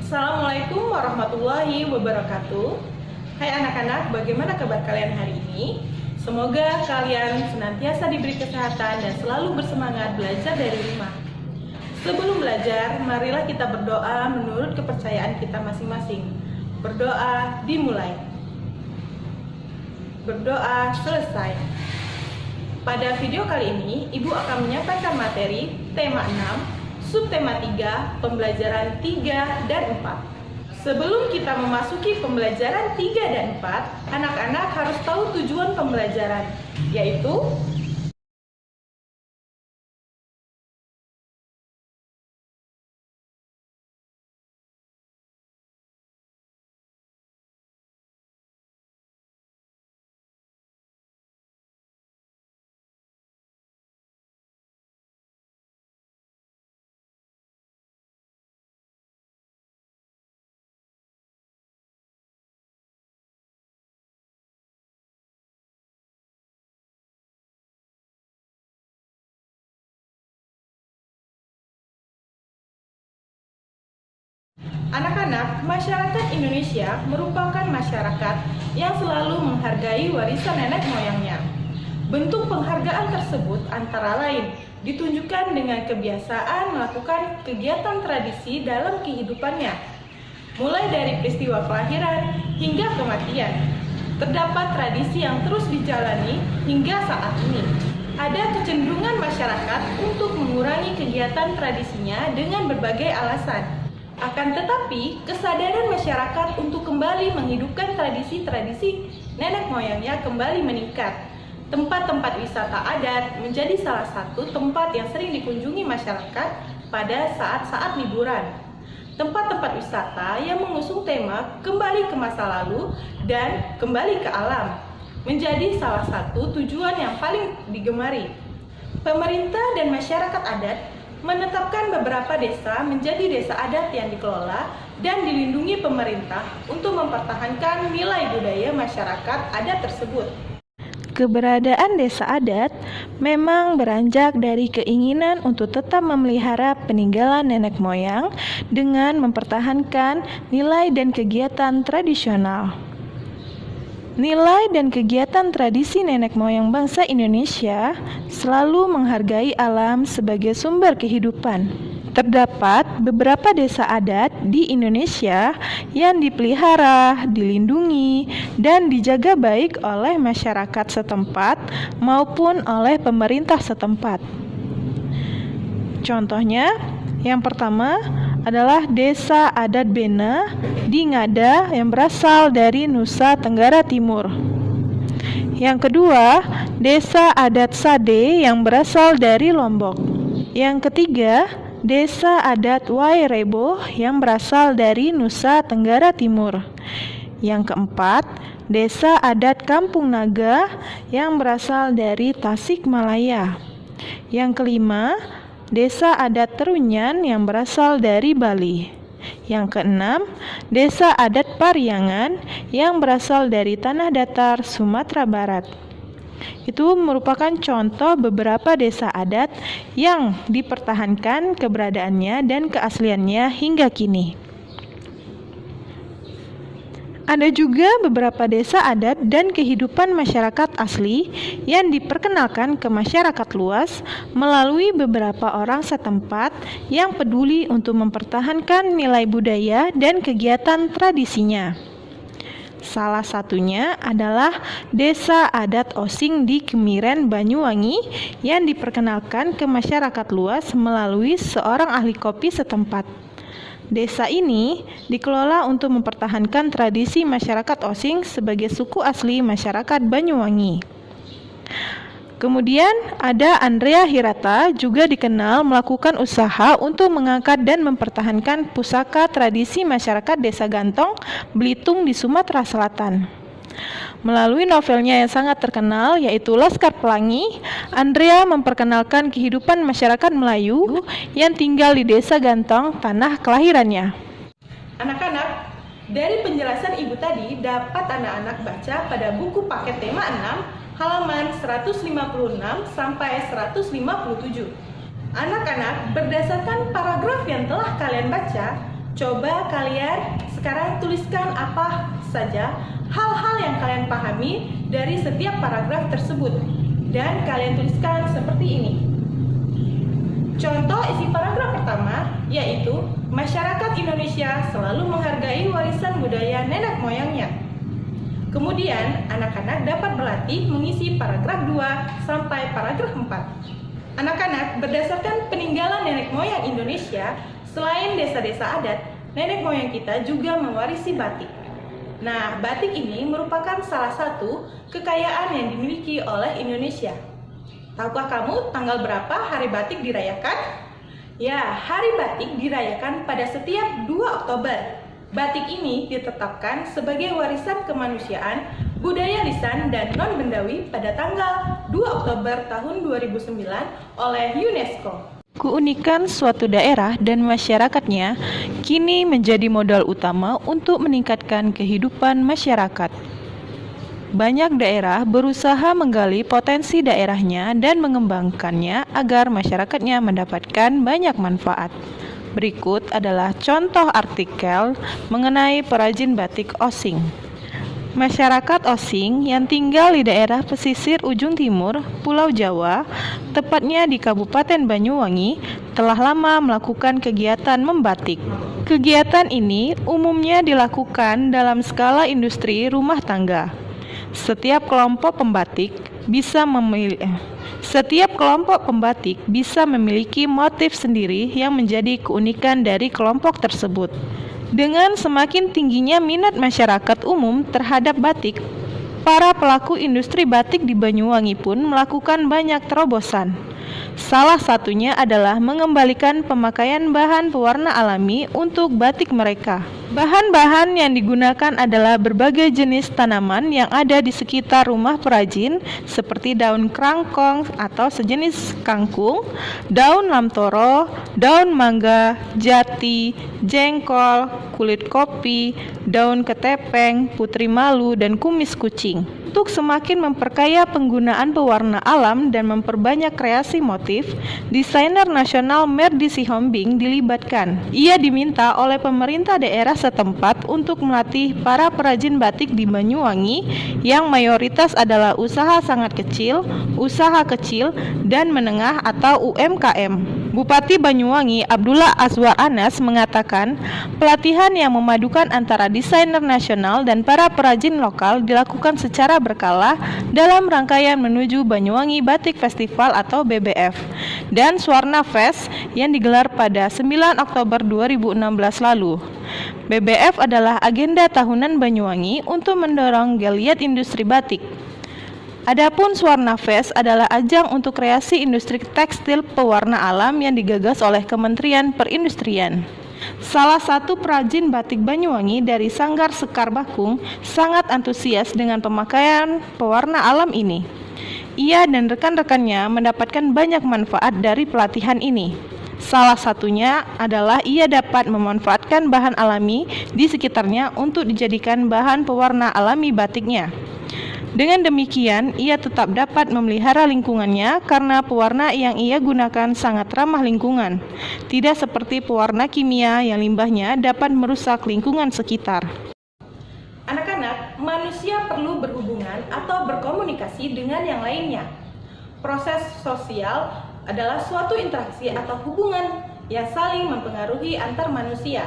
Assalamualaikum warahmatullahi wabarakatuh. Hai anak-anak, bagaimana kabar kalian hari ini? Semoga kalian senantiasa diberi kesehatan dan selalu bersemangat belajar dari rumah. Sebelum belajar, marilah kita berdoa menurut kepercayaan kita masing-masing. Berdoa dimulai. Berdoa selesai. Pada video kali ini, Ibu akan menyampaikan materi tema 6, subtema 3, pembelajaran 3 dan 4. Sebelum kita memasuki pembelajaran 3 dan 4, anak-anak harus tahu tujuan pembelajaran, yaitu anak-anak, masyarakat Indonesia merupakan masyarakat yang selalu menghargai warisan nenek moyangnya. Bentuk penghargaan tersebut antara lain ditunjukkan dengan kebiasaan melakukan kegiatan tradisi dalam kehidupannya, mulai dari peristiwa kelahiran hingga kematian. Terdapat tradisi yang terus dijalani hingga saat ini. Ada kecenderungan masyarakat untuk mengurangi kegiatan tradisinya dengan berbagai alasan. Akan tetapi, kesadaran masyarakat untuk kembali menghidupkan tradisi-tradisi nenek moyangnya kembali meningkat. Tempat-tempat wisata adat menjadi salah satu tempat yang sering dikunjungi masyarakat pada saat-saat liburan. Tempat-tempat wisata yang mengusung tema kembali ke masa lalu dan kembali ke alam menjadi salah satu tujuan yang paling digemari. Pemerintah dan masyarakat adat menetapkan beberapa desa menjadi desa adat yang dikelola dan dilindungi pemerintah untuk mempertahankan nilai budaya masyarakat adat tersebut. Keberadaan desa adat memang beranjak dari keinginan untuk tetap memelihara peninggalan nenek moyang dengan mempertahankan nilai dan kegiatan tradisional. Nilai dan kegiatan tradisi nenek moyang bangsa Indonesia selalu menghargai alam sebagai sumber kehidupan. Terdapat beberapa desa adat di Indonesia yang dipelihara, dilindungi, dan dijaga baik oleh masyarakat setempat maupun oleh pemerintah setempat. Contohnya, yang pertama adalah Desa Adat Bena di Ngada yang berasal dari Nusa Tenggara Timur. Yang kedua, Desa Adat Sade yang berasal dari Lombok. Yang ketiga, Desa Adat Wairebo yang berasal dari Nusa Tenggara Timur. Yang keempat, Desa Adat Kampung Naga yang berasal dari Tasikmalaya. Yang kelima, Desa Adat Terunyan yang berasal dari Bali. Yang keenam, Desa Adat Pariangan yang berasal dari Tanah Datar, Sumatera Barat. Itu merupakan contoh beberapa desa adat yang dipertahankan keberadaannya dan keasliannya hingga kini. Ada juga beberapa desa adat dan kehidupan masyarakat asli yang diperkenalkan ke masyarakat luas melalui beberapa orang setempat yang peduli untuk mempertahankan nilai budaya dan kegiatan tradisinya. Salah satunya adalah Desa Adat Osing di Kemiren, Banyuwangi yang diperkenalkan ke masyarakat luas melalui seorang ahli kopi setempat. Desa ini dikelola untuk mempertahankan tradisi masyarakat Osing sebagai suku asli masyarakat Banyuwangi. Kemudian ada Andrea Hirata, juga dikenal melakukan usaha untuk mengangkat dan mempertahankan pusaka tradisi masyarakat Desa Gantong, Belitung di Sumatera Selatan. Melalui novelnya yang sangat terkenal yaitu Laskar Pelangi, Andrea memperkenalkan kehidupan masyarakat Melayu yang tinggal di Desa Gantong, tanah kelahirannya. Anak-anak, dari penjelasan Ibu tadi dapat anak-anak baca pada buku paket tema 6 halaman 156 sampai 157. Anak-anak, berdasarkan paragraf yang telah kalian baca, Coba kalian sekarang tuliskan apa saja hal-hal yang kalian pahami dari setiap paragraf tersebut. Dan kalian tuliskan seperti ini. Contoh isi paragraf pertama yaitu masyarakat Indonesia selalu menghargai warisan budaya nenek moyangnya. Kemudian anak-anak dapat berlatih mengisi paragraf 2 sampai paragraf 4. Anak-anak berdasarkan peninggalan nenek moyang Indonesia, selain desa-desa adat, nenek moyang kita juga mewarisi batik. Nah, batik ini merupakan salah satu kekayaan yang dimiliki oleh Indonesia. Tahukah kamu tanggal berapa hari batik dirayakan? Ya, hari batik dirayakan pada setiap 2 Oktober. Batik ini ditetapkan sebagai warisan kemanusiaan, budaya lisan dan non-bendawi pada tanggal 2 Oktober tahun 2009 oleh UNESCO. Keunikan suatu daerah dan masyarakatnya kini menjadi modal utama untuk meningkatkan kehidupan masyarakat. Banyak daerah berusaha menggali potensi daerahnya dan mengembangkannya agar masyarakatnya mendapatkan banyak manfaat. Berikut adalah contoh artikel mengenai perajin batik Osing. Masyarakat Osing yang tinggal di daerah pesisir ujung timur Pulau Jawa, tepatnya di Kabupaten Banyuwangi, telah lama melakukan kegiatan membatik. Kegiatan ini umumnya dilakukan dalam skala industri rumah tangga. Setiap kelompok pembatik bisa memiliki motif sendiri yang menjadi keunikan dari kelompok tersebut. Dengan semakin tingginya minat masyarakat umum terhadap batik, para pelaku industri batik di Banyuwangi pun melakukan banyak terobosan. Salah satunya adalah mengembalikan pemakaian bahan pewarna alami untuk batik mereka. Bahan-bahan yang digunakan adalah berbagai jenis tanaman yang ada di sekitar rumah perajin, seperti daun krangkong atau sejenis kangkung, daun lamtoro, daun mangga, jati, jengkol, kulit kopi, daun ketepeng, putri malu, dan kumis kucing. Untuk semakin memperkaya penggunaan pewarna alam dan memperbanyak kreasi motif, desainer nasional Merdi Sihombing dilibatkan. Ia diminta oleh pemerintah daerah setempat untuk melatih para perajin batik di Banyuwangi yang mayoritas adalah usaha sangat kecil, usaha kecil, dan menengah atau UMKM. Bupati Banyuwangi Abdullah Azwar Anas mengatakan, pelatihan yang memadukan antara desainer nasional dan para perajin lokal dilakukan secara berkala dalam rangkaian menuju Banyuwangi Batik Festival atau BBF dan Swarna Fest yang digelar pada 9 Oktober 2016 lalu. BBF adalah agenda tahunan Banyuwangi untuk mendorong geliat industri batik. Adapun Swarna Fest adalah ajang untuk kreasi industri tekstil pewarna alam yang digagas oleh Kementerian Perindustrian. Salah satu perajin batik Banyuwangi dari Sanggar Sekar Bakung sangat antusias dengan pemakaian pewarna alam ini. Ia dan rekan-rekannya mendapatkan banyak manfaat dari pelatihan ini. Salah satunya adalah ia dapat memanfaatkan bahan alami di sekitarnya untuk dijadikan bahan pewarna alami batiknya. Dengan demikian, ia tetap dapat memelihara lingkungannya karena pewarna yang ia gunakan sangat ramah lingkungan. Tidak seperti pewarna kimia yang limbahnya dapat merusak lingkungan sekitar. Anak-anak, manusia perlu berhubungan atau berkomunikasi dengan yang lainnya. Proses sosial adalah suatu interaksi atau hubungan yang saling mempengaruhi antar manusia.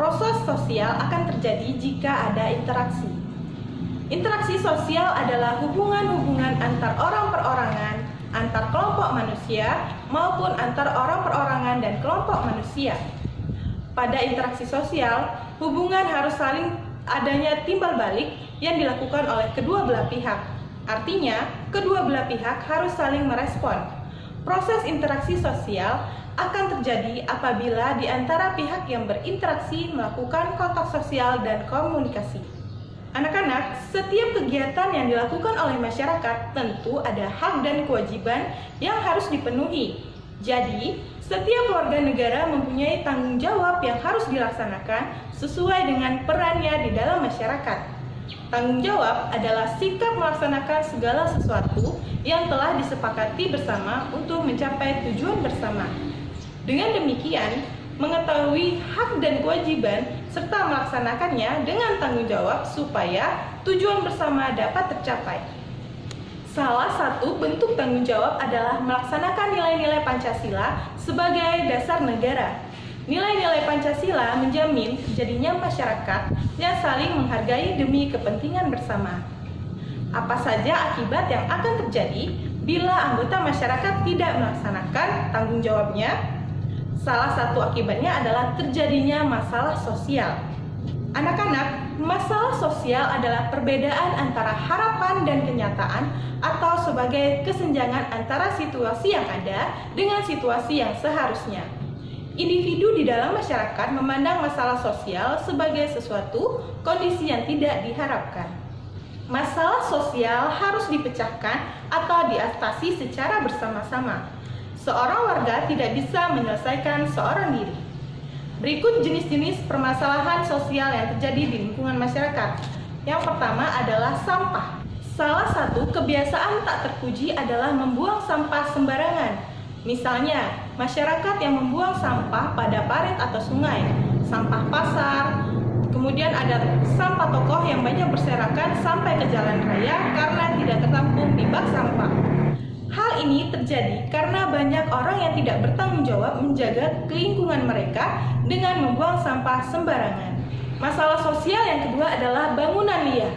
Proses sosial akan terjadi jika ada interaksi. Interaksi sosial adalah hubungan-hubungan antar orang perorangan, antar kelompok manusia, maupun antar orang perorangan dan kelompok manusia. Pada interaksi sosial, hubungan harus saling adanya timbal balik yang dilakukan oleh kedua belah pihak. Artinya, kedua belah pihak harus saling merespon. Proses interaksi sosial akan terjadi apabila di antara pihak yang berinteraksi melakukan kontak sosial dan komunikasi. Anak-anak, setiap kegiatan yang dilakukan oleh masyarakat tentu ada hak dan kewajiban yang harus dipenuhi. Jadi, setiap warga negara mempunyai tanggung jawab yang harus dilaksanakan sesuai dengan perannya di dalam masyarakat. Tanggung jawab adalah sikap melaksanakan segala sesuatu yang telah disepakati bersama untuk mencapai tujuan bersama. Dengan demikian, mengetahui hak dan kewajiban, serta melaksanakannya dengan tanggung jawab supaya tujuan bersama dapat tercapai. Salah satu bentuk tanggung jawab adalah melaksanakan nilai-nilai Pancasila sebagai dasar negara. Nilai-nilai Pancasila menjamin terjadinya masyarakat yang saling menghargai demi kepentingan bersama. Apa saja akibat yang akan terjadi bila anggota masyarakat tidak melaksanakan tanggung jawabnya? Salah satu akibatnya adalah terjadinya masalah sosial. Anak-anak, masalah sosial adalah perbedaan antara harapan dan kenyataan atau sebagai kesenjangan antara situasi yang ada dengan situasi yang seharusnya. Individu di dalam masyarakat memandang masalah sosial sebagai sesuatu kondisi yang tidak diharapkan. Masalah sosial harus dipecahkan atau diatasi secara bersama-sama. Seorang warga tidak bisa menyelesaikan seorang diri. Berikut jenis-jenis permasalahan sosial yang terjadi di lingkungan masyarakat. Yang pertama adalah sampah. Salah satu kebiasaan tak terpuji adalah membuang sampah sembarangan. Misalnya, masyarakat yang membuang sampah pada parit atau sungai, sampah pasar, kemudian ada sampah tokoh yang banyak berserakan sampai ke jalan raya karena tidak tertampung di bak sampah. Hal ini terjadi karena banyak orang yang tidak bertanggung jawab menjaga lingkungan mereka dengan membuang sampah sembarangan. Masalah sosial yang kedua adalah bangunan liar.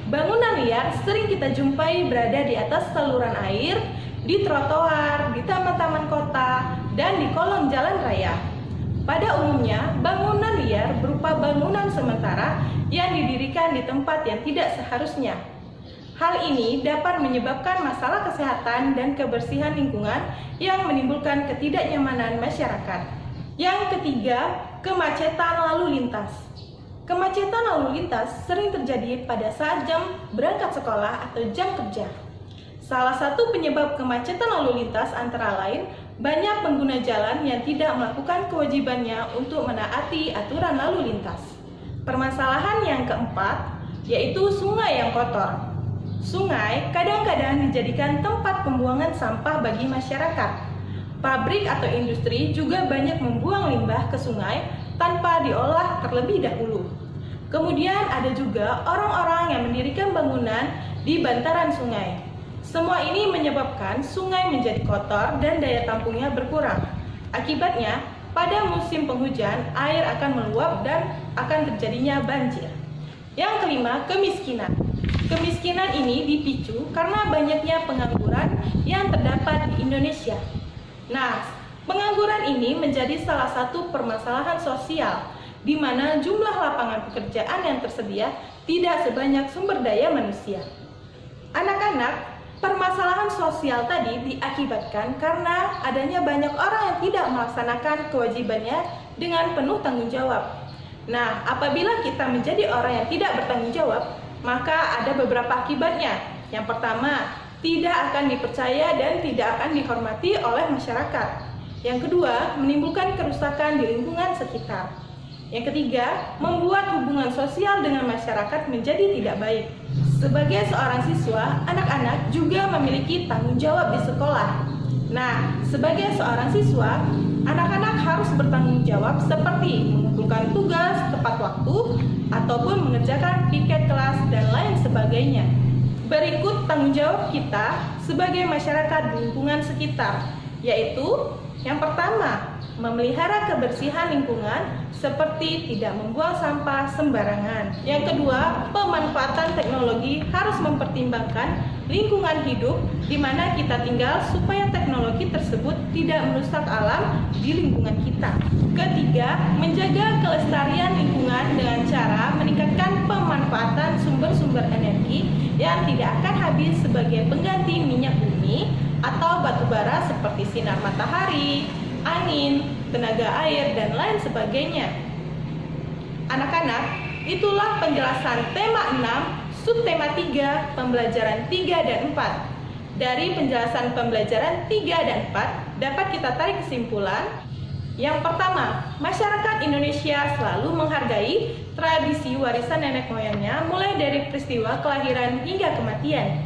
Bangunan liar sering kita jumpai berada di atas saluran air, di trotoar, di taman-taman kota, dan di kolong jalan raya. Pada umumnya, bangunan liar berupa bangunan sementara yang didirikan di tempat yang tidak seharusnya. Hal ini dapat menyebabkan masalah kesehatan dan kebersihan lingkungan yang menimbulkan ketidaknyamanan masyarakat. Yang ketiga, kemacetan lalu lintas. Kemacetan lalu lintas sering terjadi pada saat jam berangkat sekolah atau jam kerja. Salah satu penyebab kemacetan lalu lintas antara lain banyak pengguna jalan yang tidak melakukan kewajibannya untuk menaati aturan lalu lintas. Permasalahan yang keempat yaitu sungai yang kotor. Sungai kadang-kadang dijadikan tempat pembuangan sampah bagi masyarakat. Pabrik atau industri juga banyak membuang limbah ke sungai tanpa diolah terlebih dahulu. Kemudian ada juga orang-orang yang mendirikan bangunan di bantaran sungai. Semua ini menyebabkan sungai menjadi kotor dan daya tampungnya berkurang. Akibatnya, pada musim penghujan, air akan meluap dan akan terjadinya banjir. Yang kelima, kemiskinan. Kemiskinan ini dipicu karena banyaknya pengangguran yang terdapat di Indonesia. Nah, pengangguran ini menjadi salah satu permasalahan sosial, di mana jumlah lapangan pekerjaan yang tersedia tidak sebanyak sumber daya manusia. Anak-anak, permasalahan sosial tadi diakibatkan karena adanya banyak orang yang tidak melaksanakan kewajibannya dengan penuh tanggung jawab. Nah, apabila kita menjadi orang yang tidak bertanggung jawab, maka ada beberapa akibatnya. Yang pertama, tidak akan dipercaya dan tidak akan dihormati oleh masyarakat. Yang kedua, menimbulkan kerusakan di lingkungan sekitar. Yang ketiga, membuat hubungan sosial dengan masyarakat menjadi tidak baik. Sebagai seorang siswa, anak-anak juga memiliki tanggung jawab di sekolah. Nah, sebagai seorang siswa, anak-anak harus bertanggung jawab seperti mengumpulkan tugas tepat waktu ataupun mengerjakan piket kelas dan lain sebagainya. Berikut tanggung jawab kita sebagai masyarakat di lingkungan sekitar, yaitu yang pertama, memelihara kebersihan lingkungan seperti tidak membuang sampah sembarangan. Yang kedua, pemanfaatan teknologi harus mempertimbangkan lingkungan hidup di mana kita tinggal supaya teknologi tersebut tidak merusak alam di lingkungan kita. Ketiga, menjaga kelestarian lingkungan dengan cara meningkatkan pemanfaatan sumber-sumber energi yang tidak akan habis sebagai pengganti minyak bumi atau batu bara seperti sinar matahari, angin, tenaga air, dan lain sebagainya. Anak-anak, itulah penjelasan tema 6, subtema 3, pembelajaran 3 dan 4. Dari penjelasan pembelajaran 3 dan 4, dapat kita tarik kesimpulan. Yang pertama, masyarakat Indonesia selalu menghargai tradisi warisan nenek moyangnya mulai dari peristiwa kelahiran hingga kematian.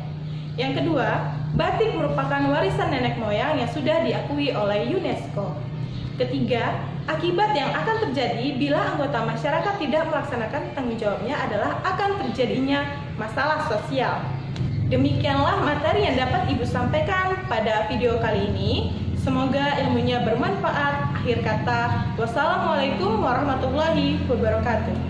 Yang kedua, batik merupakan warisan nenek moyang yang sudah diakui oleh UNESCO. Ketiga, Akibat yang akan terjadi bila anggota masyarakat tidak melaksanakan tanggung jawabnya adalah akan terjadinya masalah sosial. Demikianlah materi yang dapat Ibu sampaikan pada video kali ini. Semoga ilmunya bermanfaat. Akhir kata, wassalamualaikum warahmatullahi wabarakatuh.